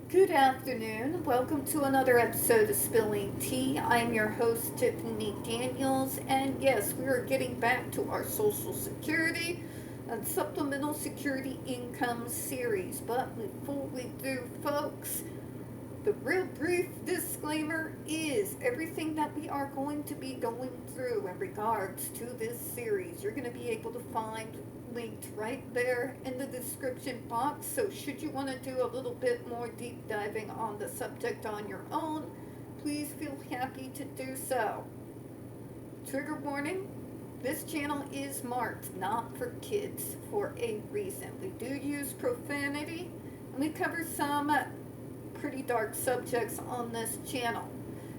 Good afternoon. Welcome to another episode of Spilling Tea. I'm your host, Tiffany Daniels, and yes, we are getting back to our Social Security and Supplemental Security Income series. But before we do, folks, the real brief disclaimer is everything that we are going to be going through in regards to this series, you're going to be able to find linked right there in the description box. So, should you want to do a little bit more deep diving on the subject on your own, please feel happy to do so. Trigger warning, this channel is marked not for kids for a reason. We do use profanity and we cover some pretty dark subjects on this channel.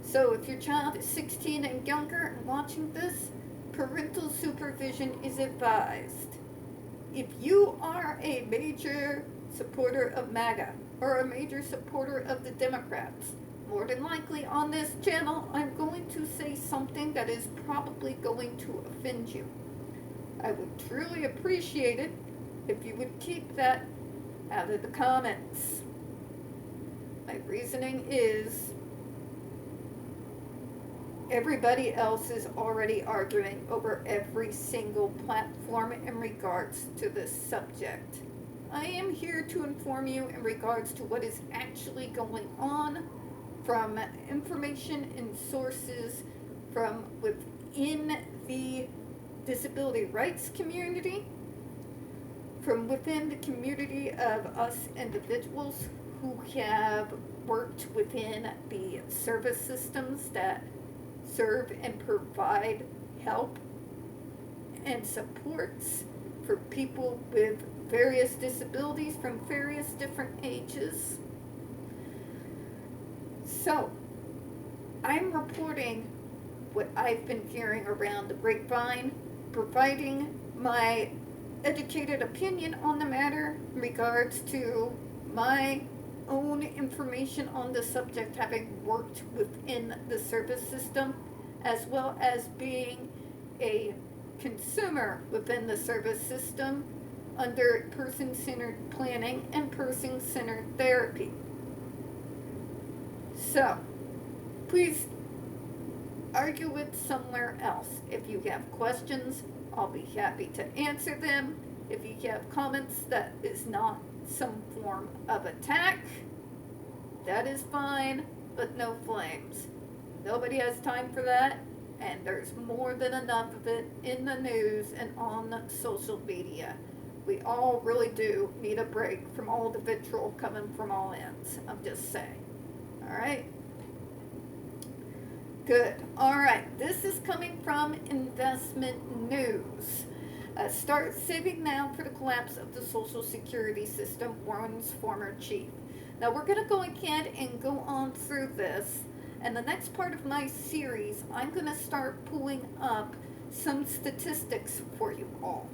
So if your child is 16 and younger and watching this, parental supervision is advised. If you are a major supporter of MAGA or a major supporter of the Democrats, more than likely on this channel, I'm going to say something that is probably going to offend you. I would truly appreciate it if you would keep that out of the comments. My reasoning is everybody else is already arguing over every single platform in regards to this subject. I am here to inform you in regards to what is actually going on from information and sources from within the disability rights community, from within the community of us individuals who have worked within the service systems that serve and provide help and supports for people with various disabilities from various different ages. So, I'm reporting what I've been hearing around the grapevine, providing my educated opinion on the matter in regards to my own information on the subject, having worked within the service system, as well as being a consumer within the service system under person-centered planning and person-centered therapy. So, please argue it somewhere else. If you have questions, I'll be happy to answer them. If you have comments that is not some form of attack, that is fine, but no flames. Nobody has time for that, and there's more than enough of it in the news and on social media. We all really do need a break from all the vitriol coming from all ends. I'm just saying. Alright? Good. Alright, this is coming from Investment News. Start saving now for the collapse of the Social Security system, warns former chief. Now we're going to go ahead and go on through this, and the next part of my series, I'm going to start pulling up some statistics for you all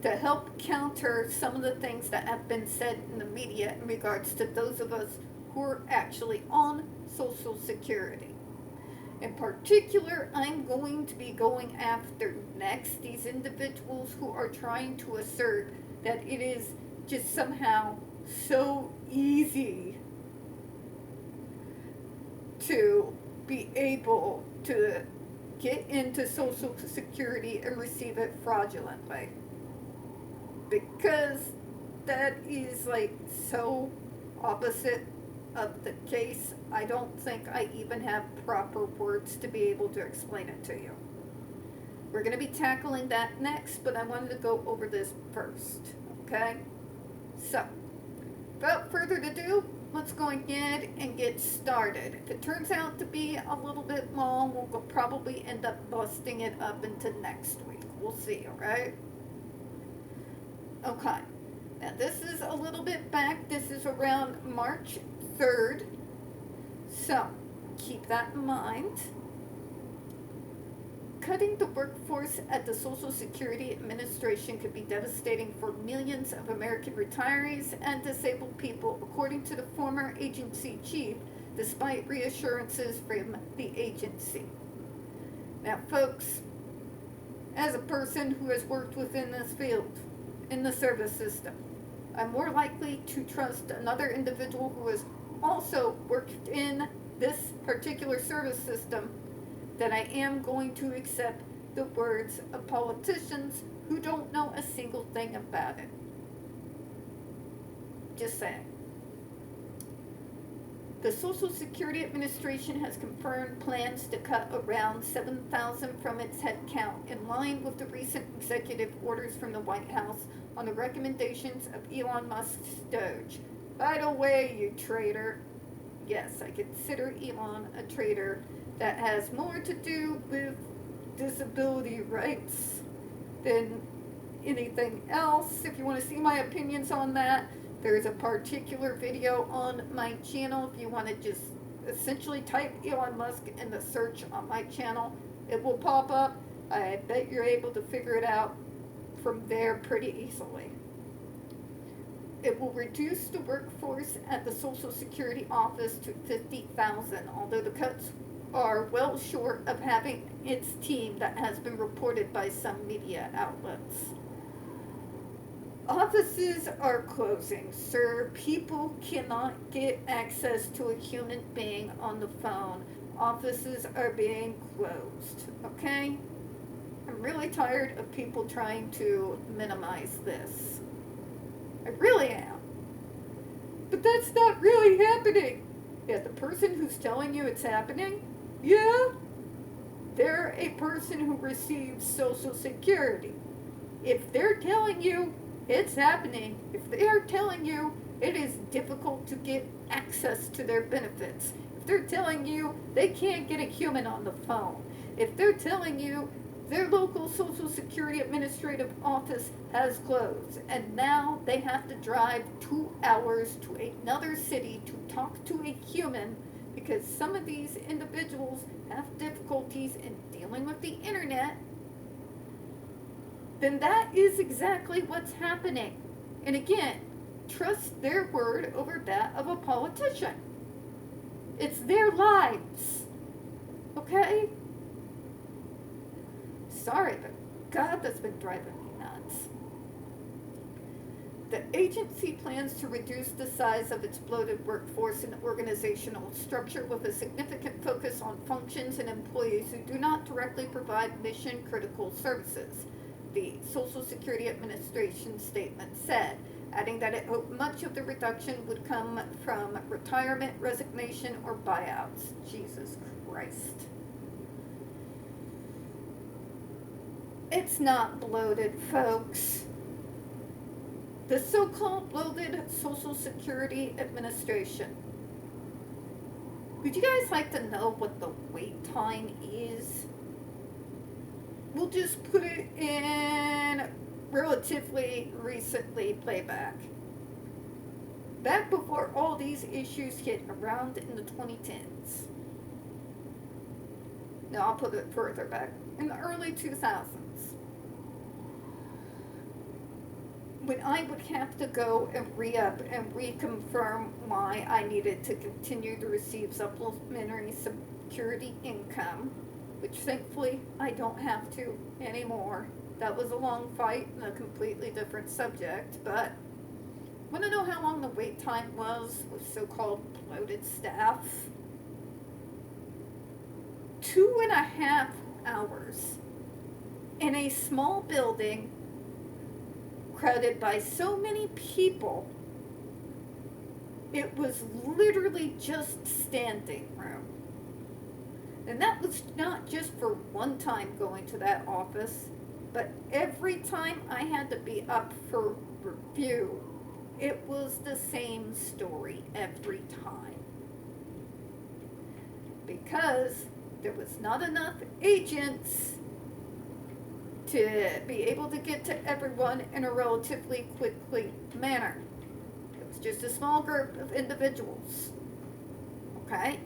to help counter some of the things that have been said in the media in regards to those of us who are actually on Social Security. In particular, I'm going to be going after next these individuals who are trying to assert that it is just somehow so easy to be able to get into Social Security and receive it fraudulently. Because that is like so opposite of the case. I don't think I even have proper words to be able to explain it to you. We're going to be tackling that next, but I wanted to go over this first, okay? So, without further ado, let's go ahead and get started. If it turns out to be a little bit long, we'll probably end up busting it up into next week. We'll see, alright? Okay. Now, this is a little bit back. This is around March 3rd. So, keep that in mind. Cutting the workforce at the Social Security Administration could be devastating for millions of American retirees and disabled people, according to the former agency chief, despite reassurances from the agency. Now, folks, as a person who has worked within this field, in the service system, I'm more likely to trust another individual who has also worked in this particular service system, then I am going to accept the words of politicians who don't know a single thing about it. Just saying. The Social Security Administration has confirmed plans to cut around 7,000 from its headcount in line with the recent executive orders from the White House on the recommendations of Elon Musk's Doge. By the way, you traitor, yes, I consider Elon a traitor that has more to do with disability rights than anything else. If you want to see my opinions on that, there's a particular video on my channel. If you want to just essentially type Elon Musk in the search on my channel, it will pop up. I bet you're able to figure it out from there pretty easily. It will reduce the workforce at the Social Security office to 50,000, although the cuts are well short of having its team that has been reported by some media outlets. Offices are closing, sir. People cannot get access to a human being on the phone. Offices are being closed, okay? I'm really tired of people trying to minimize this. I really am. But that's not really happening. Yet the person who's telling you it's happening, yeah, they're a person who receives Social Security. If they're telling you it's happening, if they're telling you it is difficult to get access to their benefits, if they're telling you they can't get a human on the phone, if they're telling you their local Social Security administrative office has closed and now they have to drive 2 hours to another city to talk to a human because some of these individuals have difficulties in dealing with the internet, then that is exactly what's happening. And again, trust their word over that of a politician. It's their lives. Okay? Sorry, but God, that's been driving me nuts. The agency plans to reduce the size of its bloated workforce and organizational structure with a significant focus on functions and employees who do not directly provide mission-critical services, the Social Security Administration statement said, adding that it hoped much of the reduction would come from retirement, resignation, or buyouts. Jesus Christ. It's not bloated, folks. The so-called bloated Social Security Administration. Would you guys like to know what the wait time is? We'll just put it in relatively recently playback. Back before all these issues hit around in the 2010s. No, I'll put it further back. In the early 2000s. When I would have to go and re-up and reconfirm why I needed to continue to receive supplementary security income, which thankfully I don't have to anymore. That was a long fight and a completely different subject, but want to know how long the wait time was with so-called bloated staff? 2.5 hours in a small building crowded by so many people, it was literally just standing room. And that was not just for one time going to that office, but every time I had to be up for review, it was the same story every time. Because there was not enough agents to be able to get to everyone in a relatively quickly manner. It was just a small group of individuals. Okay?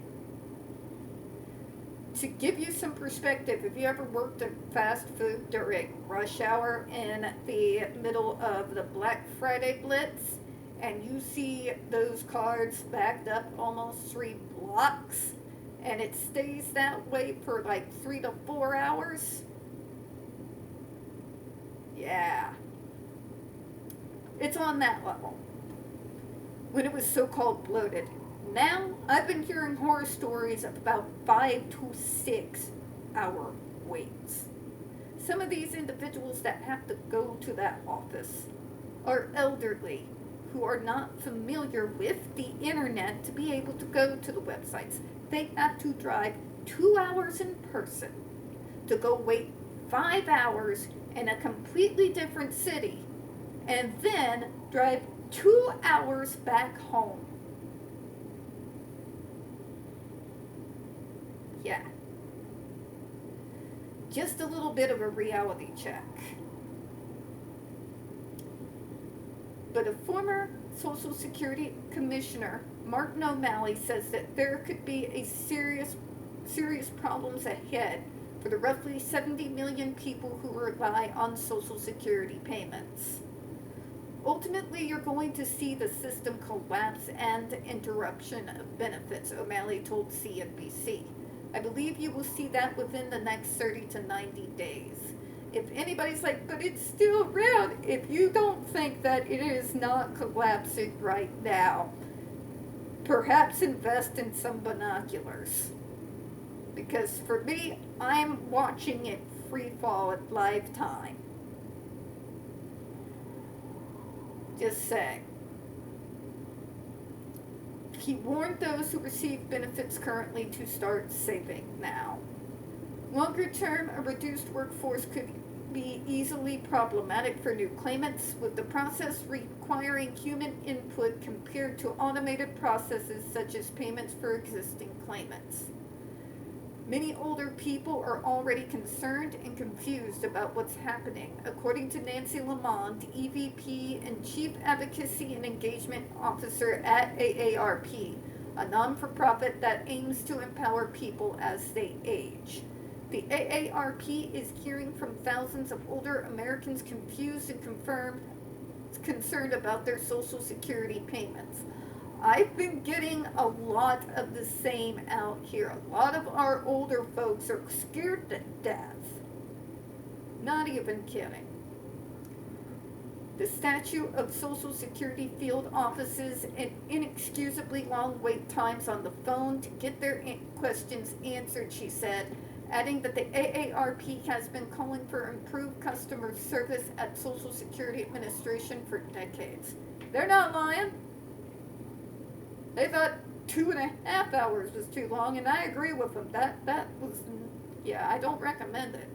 To give you some perspective, if you ever worked at fast food during rush hour in the middle of the Black Friday Blitz, and you see those cars backed up almost 3 blocks, and it stays that way for like 3 to 4 hours, yeah, it's on that level. When it was so-called bloated. Now, I've been hearing horror stories of about 5 to 6 hour waits. Some of these individuals that have to go to that office are elderly who are not familiar with the internet to be able to go to the websites. They have to drive 2 hours in person to go wait 5 hours in a completely different city and then drive 2 hours back home. Yeah. Just a little bit of a reality check. But a former Social Security Commissioner, Martin O'Malley, says that there could be a serious problems ahead for the roughly 70 million people who rely on Social Security payments. Ultimately, you're going to see the system collapse and interruption of benefits, O'Malley told CNBC. I believe you will see that within the next 30 to 90 days. If anybody's like, but it's still around, if you don't think that it is not collapsing right now, perhaps invest in some binoculars. Because for me, I'm watching it free fall at live time. Just saying. He warned those who receive benefits currently to start saving now. Longer term, a reduced workforce could be easily problematic for new claimants, with the process requiring human input compared to automated processes such as payments for existing claimants. Many older people are already concerned and confused about what's happening, according to Nancy Lamond, EVP and Chief Advocacy and Engagement Officer at AARP, a non-for-profit that aims to empower people as they age. The AARP is hearing from thousands of older Americans confused and concerned about their Social Security payments. I've been getting a lot of the same out here. A lot of our older folks are scared to death. Not even kidding. The statute of Social Security field offices and inexcusably long wait times on the phone to get their questions answered, she said, adding that the AARP has been calling for improved customer service at Social Security Administration for decades. They're not lying. They thought 2.5 hours was too long, and I agree with them. That was, yeah, I don't recommend it.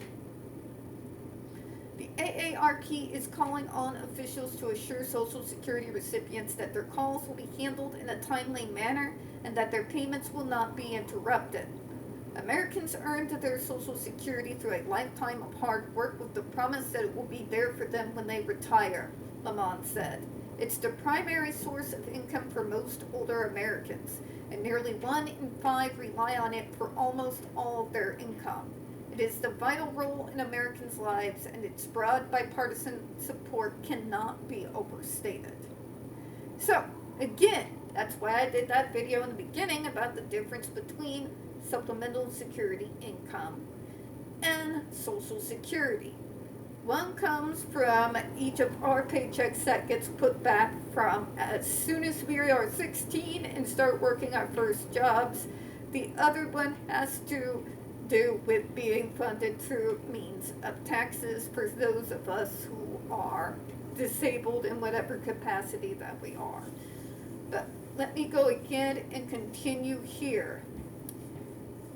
The AARP is calling on officials to assure Social Security recipients that their calls will be handled in a timely manner and that their payments will not be interrupted. Americans earned their Social Security through a lifetime of hard work with the promise that it will be there for them when they retire, Lamont said. It's the primary source of income for most older Americans, and nearly 1 in 5 rely on it for almost all of their income. It is the vital role in Americans' lives, and its broad bipartisan support cannot be overstated. So, again, that's why I did that video in the beginning about the difference between supplemental security income and Social Security. One comes from each of our paychecks that gets put back from as soon as we are 16 and start working our first jobs. The other one has to do with being funded through means of taxes for those of us who are disabled in whatever capacity that we are. But let me go again and continue here.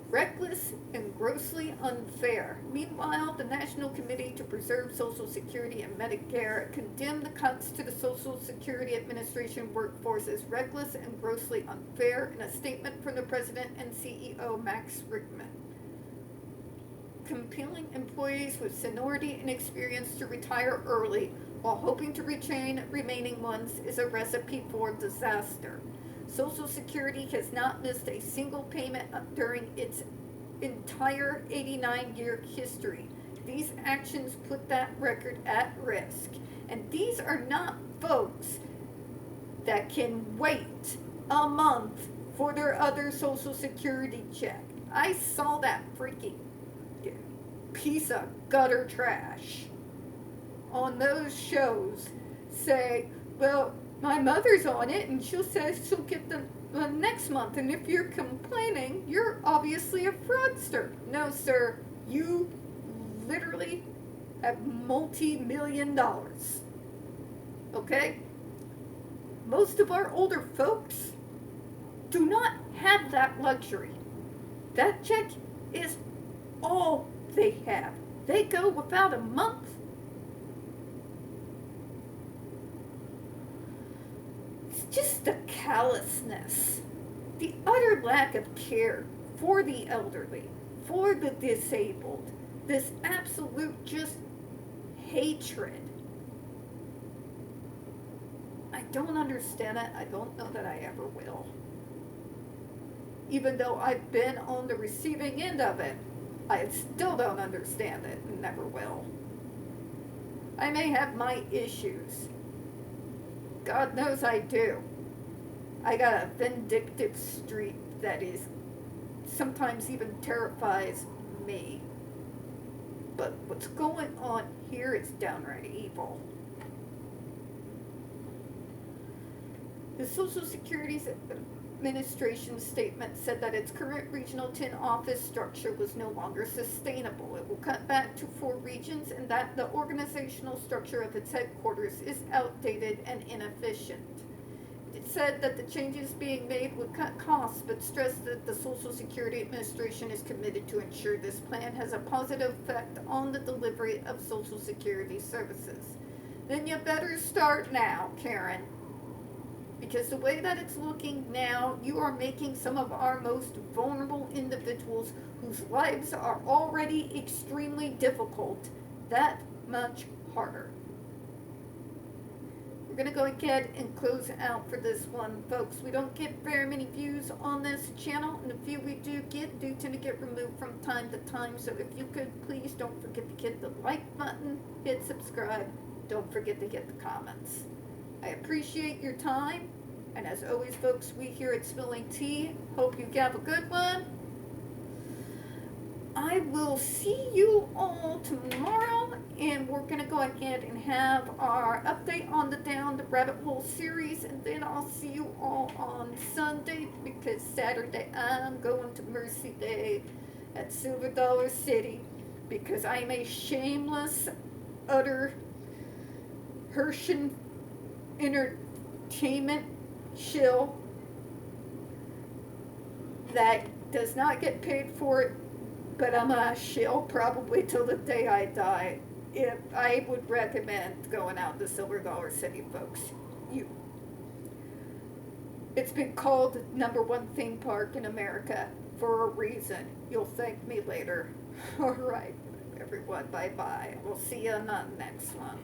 Reckless and grossly unfair. Meanwhile, the National Committee to Preserve Social Security and Medicare condemned the cuts to the Social Security Administration workforce as reckless and grossly unfair in a statement from the President and CEO Max Rickman. Compelling employees with seniority and experience to retire early while hoping to retain remaining ones is a recipe for disaster. Social Security has not missed a single payment during its entire 89-year history. These actions put that record at risk. And these are not folks that can wait a month for their other Social Security check. I saw that freaking piece of gutter trash on those shows say, well, My mother's on it, and she'll say she'll get them next month. And if you're complaining, you're obviously a fraudster. No, sir, you literally have multi-million dollars. Okay? Most of our older folks do not have that luxury. That check is all they have. They go without a month. It's just the callousness, the utter lack of care for the elderly, for the disabled, this absolute just hatred. I don't understand it. I don't know that I ever will. Even though I've been on the receiving end of it, I still don't understand it and never will. I may have my issues. God knows I do. I got a vindictive streak that is sometimes even terrifies me. But what's going on here is downright evil. The Social Security Administration statement said that its current Regional 10 office structure was no longer sustainable. It will cut back to 4 regions and that the organizational structure of its headquarters is outdated and inefficient. It said that the changes being made would cut costs, but stressed that the Social Security Administration is committed to ensure this plan has a positive effect on the delivery of Social Security services. Then you better start now, Karen. Because the way that it's looking now, you are making some of our most vulnerable individuals whose lives are already extremely difficult that much harder. We're going to go ahead and close out for this one, folks. We don't get very many views on this channel, and the few we do tend to get removed from time to time. So if you could, please don't forget to hit the like button, hit subscribe, don't forget to hit the comments. I appreciate your time, and as always, folks, we here at Spilling Tea hope you have a good one. I will see you all tomorrow, and we're going to go ahead and have our update on the Down the Rabbit Hole series, and then I'll see you all on Sunday, because Saturday I'm going to Mercy Day at Silver Dollar City, because I'm a shameless, utter Hershey entertainment shill that does not get paid for it, but I'm a shill probably till the day I die. If I would recommend going out to Silver Dollar City, folks. It's been called the #1 theme park in America for a reason. You'll thank me later. All right, everyone. Bye bye. We'll see you on the next one.